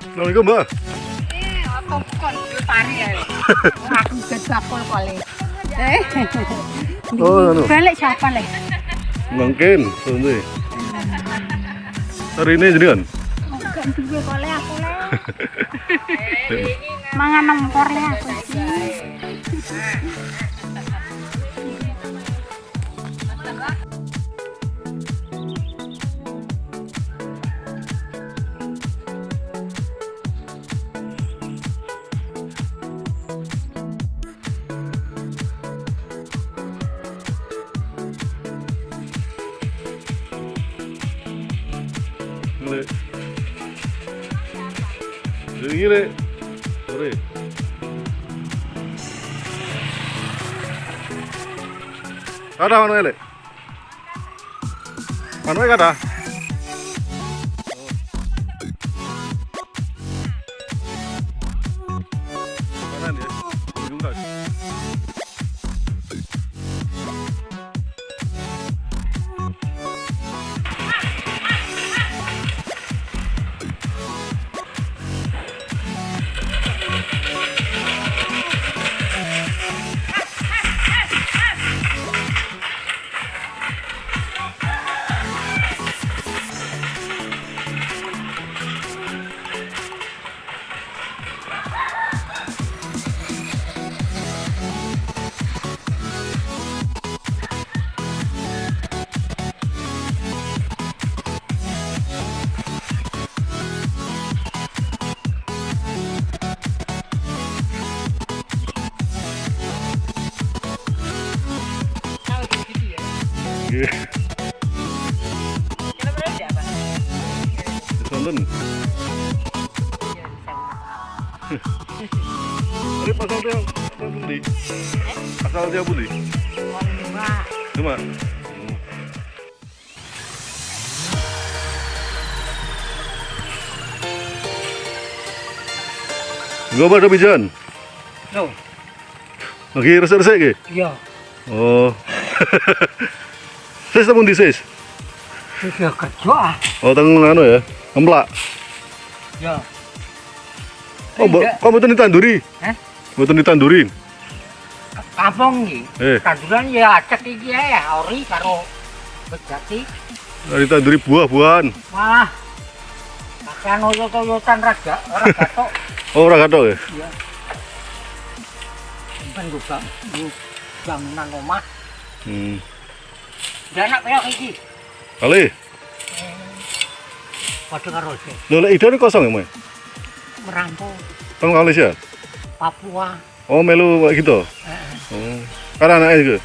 Assalamualaikum, Mbak. Apa kon pari ya. Aku gedakol kali. Oh, anu. Balik siapa le? Mungkin, sebenarnya. Hari ini jadi kan? Enggak duwe kole aku le. Mangan nempor le aku sih. Gile. Sore. Ada mana ele? Mana ada? Mana dia? Ujung. Sonten. Ini pasal dia pundi? Asal dia pundi? Cuma. Gua pada bijan. Loh, Lagi resek-resek ke? iya. Oh. Sis temen di sis. Sudah kerja ah. Oh, teng anu ya. Emplak. Ya. Oh, kok mboten ditanduri? Hah? Mboten ditandurin. Kampung iki. Tanduran ya acek iki ya, ori karo bejati. Ditanduri buah-buahan. Wah. Makan oyo-oyotan raga, ora gatok. Oh, ora gathok ya? Iya. Ben juga bangunan omah. Anak kayak iki. Kali. Padha karo sih. Lho, lek idane kosong ya, Mas? Merantau Teng Malaysia. Papua. Oh, melu kayak gitu. Oh. Karena anaknya juga.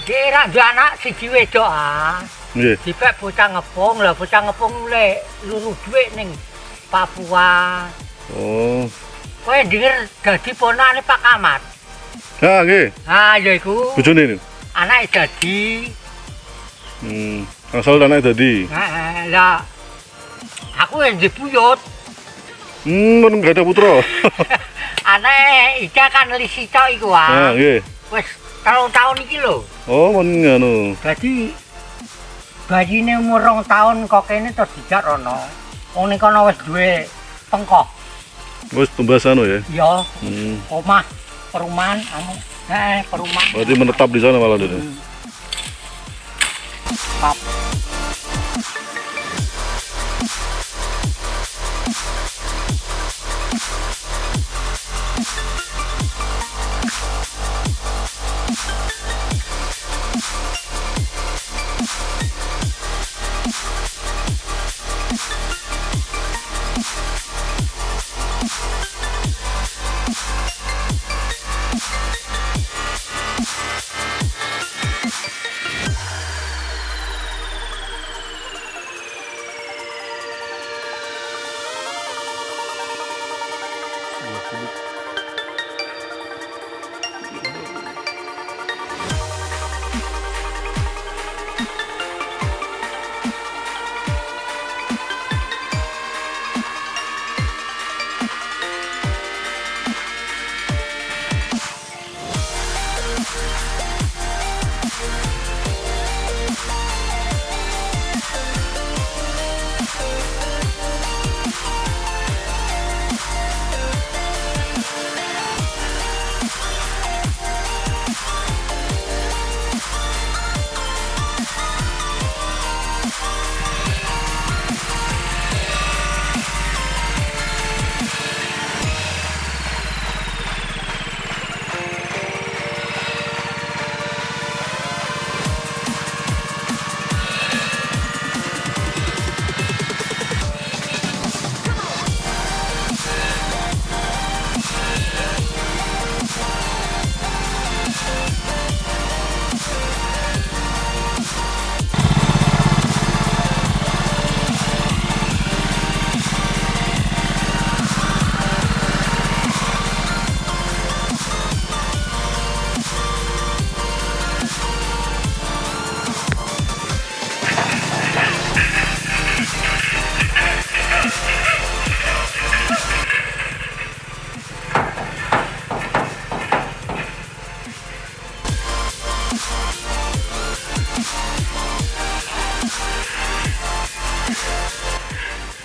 Dia anak siji wedok ah. Nggih. Dipek bocah ngepung, lah bocah ngepung le luru dhuwit ning Papua. Oh. Kowe denger dadi ponakane Pak Kamat. Ah, nggih. Ah, ya iku. Bojone ini. Anake dadi. Asal anaknya dadi. Heeh, lah aku yang dibuyut. Men enggak ada putra. Anake Ida kan lisi tok iku ah. Ah, nggih. Wis tahun iki lho. Oh, men ngono. Dadi bayine umur 2 tahun kok kene terus dijak rono. Wong ning kono wis duwe pengkoh. Wis tumbas anu ya. Iya. Omah perumahan anu. Perumahan. Berarti menetap di sana malah dia. Pap.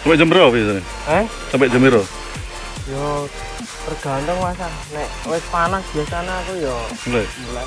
Sampai jam berapa biasanya? Sampai jam berapa? Yo tergantung Mas. Nek wis panas biasanya aku yo Mulai. mulai.